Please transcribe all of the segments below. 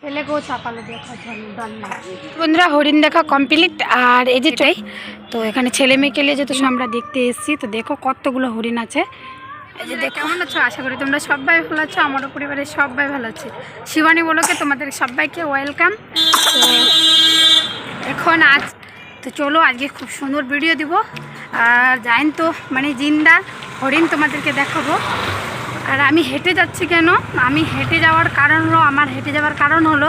ফেলেকেও চাপালো দেখা বন্ধুরা, হরিণ দেখা কমপ্লিট। আর এই যে চাই তো এখানে ছেলে মেয়েকে নিয়ে যেহেতু আমরা দেখতে এসেছি, তো দেখো কতগুলো হরিণ আছে। এই যে দেখো, কেমন আছো? আশা করি তোমরা সবাই ভালো আছো। আমারও পরিবারের সবাই ভালো আছে। শিবানী বলোকে তোমাদের সবাইকে ওয়েলকাম। তো এখন তো চলো আজকে খুব সুন্দর ভিডিও দিব। আর জানেন তো মানে জিন্দা হরিণ তোমাদেরকে দেখাবো। আর আমি হেঁটে যাচ্ছি কেন? আমি হেঁটে যাওয়ার কারণ হলো,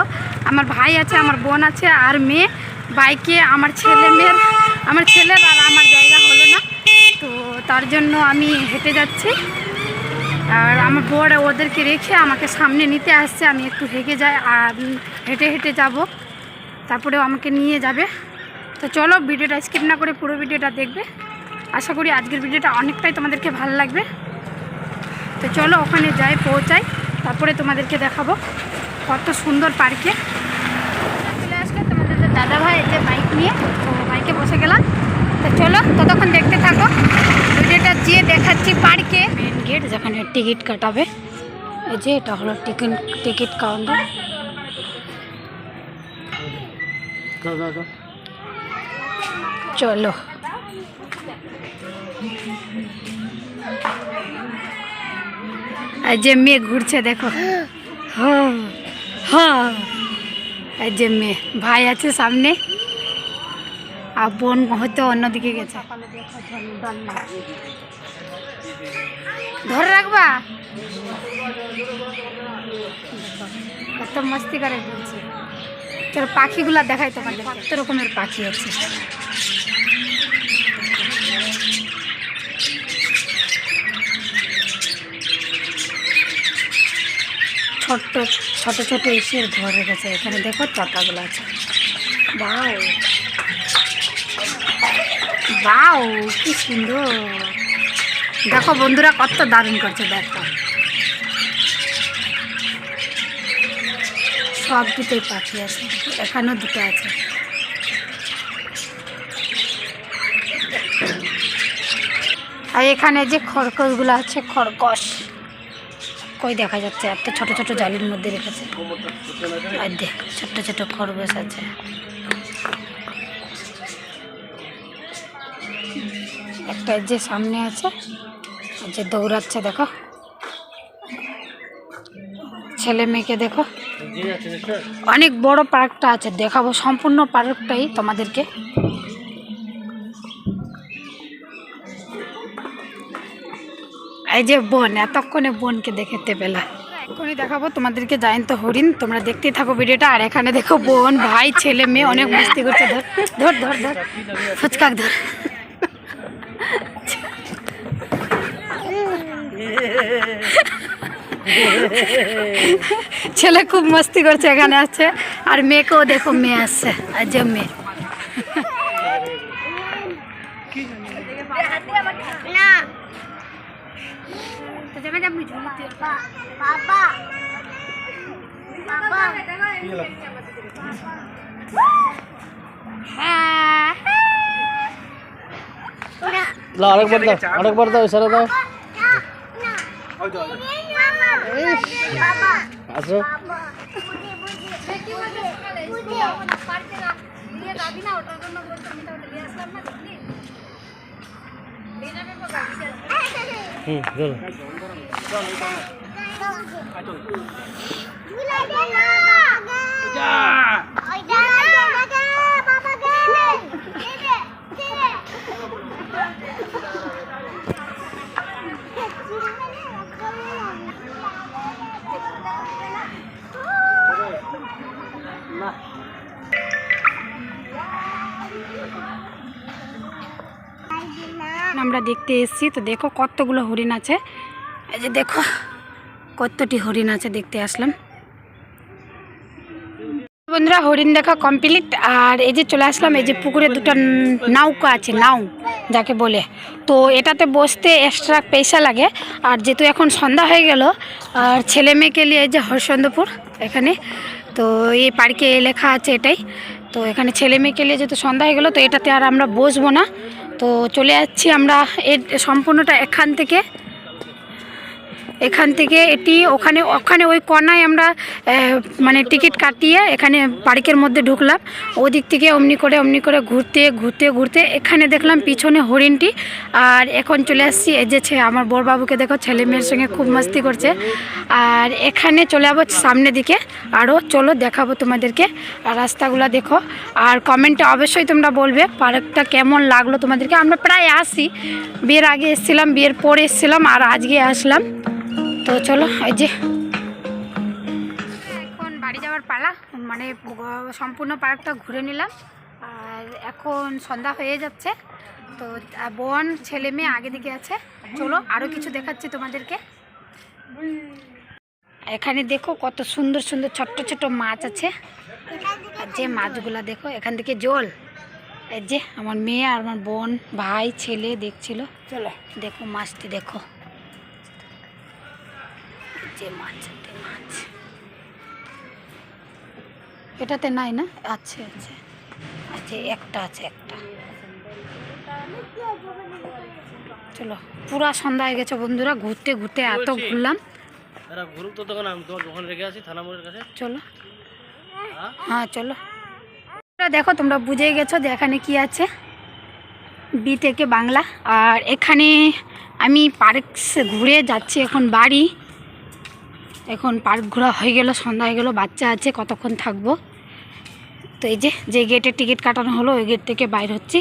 আমার ভাই আছে, আমার বোন আছে আর মেয়ে বাইকে। আমার ছেলের আর আমার জায়গা হলো না, তো তার জন্য আমি হেঁটে যাচ্ছি। আর আমার বর ওদেরকে রেখে আমাকে সামনে নিতে আসছে। আমি একটু হেঁটে হেঁটে যাব, তারপরেও আমাকে নিয়ে যাবে। তো চলো ভিডিওটা স্কিপ না করে পুরো ভিডিওটা দেখবে। আশা করি আজকের ভিডিওটা অনেকটাই তোমাদেরকে ভালো লাগবে। তো চলো ওখানে পৌঁছাই, তারপরে তোমাদেরকে দেখাবো কত সুন্দর পার্কে। চলে আসলে তোমাদের দাদা ভাই যে বাইক নিয়ে, তো বাইকে বসে গেলাম। তো চলো ততক্ষণ দেখতে থাকো ভিডিওটা, যেয়ে দেখাচ্ছি পার্কে মেন গেট যেখানে টিকিট কাটাবে। এই যে এটা হলো টিকিট কাউন্টার। চলো এই যে মেয়ে ঘুরছে দেখো। এই যে মেয়ে, ভাই আছে সামনে আর বোন হয়তো অন্যদিকে গেছে। ধরে রাখবা, কত মস্তি করে ঘুরছে। চলো পাখিগুলা দেখাই তোমাদের, কত রকমের পাখি আছে। ছোট ছোট ইসের ঘর রেখেছে এখানে, দেখো চাকাগুলো আছে। বাও কি সুন্দর, দেখো বন্ধুরা কত দারুণ করছে। দেখো সব দুটোই পাখি আছে, এখানেও দুটো আছে। আর এখানে যে খরগোশগুলো আছে, খরগোশ কই দেখা যাচ্ছে, এত ছোট ছোট জালির মধ্যে রেখেছে। আর দেখ ছোট্ট ছোট খরগোশ আছে। একটা যে সামনে আছে যে দৌড়াচ্ছে, দেখো ছেলে মেয়েকে দেখো। অনেক বড় পার্কটা আছে, দেখাবো সম্পূর্ণ পার্কটাই তোমাদেরকে। এই যে বোন, এতক্ষণে বোনকে দেখতে পেলা, এক্ষুনি দেখাবো তোমাদেরকে জায়ন্ত হরিণ। তোমরা দেখতেই থাকো ভিডিওটা। আর এখানে দেখো বোন ভাই ছেলে মেয়ে অনেক মস্তি করছে। ধর ধর ধর ধর ফুচকাক ধর। ছেলে খুব মস্তি করছে, এখানে আছে। আর মেয়েকেও দেখো, মেয়ে আসছে। আর যে মেয়ে আরেকবার দাও, ইশারা দাও। আসো আমরা দেখতে এসেছি। তো দেখো কতগুলো হরিণ আছে। এই যে দেখো কতটি হরিণ আছে, দেখতে আসলাম। বন্ধুরা হরিণ দেখা কমপ্লিট। আর এই যে চলে আসলাম, এই যে পুকুরে দুটো নৌকা আছে, নাও যাকে বলে। তো এটাতে বসতে এক্সট্রা পয়সা লাগে। আর যেহেতু এখন সন্ধ্যা হয়ে গেল, আর ছেলে মেয়েকে নিয়ে এই যে হরচন্দ্রপুর এখানে, তো এই পার্কে লেখা আছে এটাই। তো এখানে ছেলে মেয়েকে নিয়ে যেহেতু সন্ধ্যা হয়ে গেলো, তো এটাতে আর আমরা বসবো না। তো চলে যাচ্ছি আমরা এর সম্পূর্ণটা এখান থেকে এখান থেকে এটি ওখানে ওখানে ওই কর্নায় আমরা মানে টিকিট কাটিয়ে এখানে পার্কের মধ্যে ঢুকলাম। ওদিক থেকে অমনি করে ঘুরতে ঘুরতে ঘুরতে এখানে দেখলাম পিছনে হরিণটি। আর এখন চলে আসছি এই যে আমার বড়বাবুকে দেখো ছেলে মেয়ের সঙ্গে খুব মাস্তি করছে। আর এখানে চলে যাবো সামনের দিকে, আরও চলো দেখাবো তোমাদেরকে। আর রাস্তাগুলো দেখো, আর কমেন্টে অবশ্যই তোমরা বলবে পার্কটা কেমন লাগলো তোমাদেরকে। আমরা প্রায় আসি, বিয়ের আগে এসেছিলাম, বিয়ের পরে এসেছিলাম, আর আজকে আসলাম। তো চলো এই যে এখন বাড়ি যাওয়ার পালা, মানে সম্পূর্ণ পার্কটা ঘুরে নিলাম। আর এখন সন্ধ্যা হয়ে যাচ্ছে, তো বোন ছেলে মেয়ে আগে দিকে আছে। চলো আরও কিছু দেখাচ্ছি তোমাদেরকে। এখানে দেখো কত সুন্দর সুন্দর ছোট্ট ছোট্ট মাছ আছে। আর যে মাছগুলা দেখো এখান থেকে জল, এই যে আমার মেয়ে আর আমার বোন ভাই ছেলে দেখছিল। চলো দেখো মাছটি দেখো, যে মাছ মাছ এটাতে নাই না, আছে আছে আছে, একটা আছে একটা। চলো পুরা সন্ধ্যা হয়ে গেছে বন্ধুরা, ঘুরতে ঘুরতে এত ঘুরলাম। চলো হ্যাঁ চলো। দেখো তোমরা বুঝে গেছো যে এখানে কি আছে, বি থেকে বাংলা। আর এখানে আমি পার্ক ঘুরে যাচ্ছি এখন বাড়ি। এখন পার্ক ঘোরা হয়ে গেল, সন্ধ্যা হয়ে গেল, বাচ্চা আছে, কতক্ষণ থাকবো। তো এই যে গেটে টিকিট কাটানো হলো ওই গেট থেকে বাইর হচ্ছি।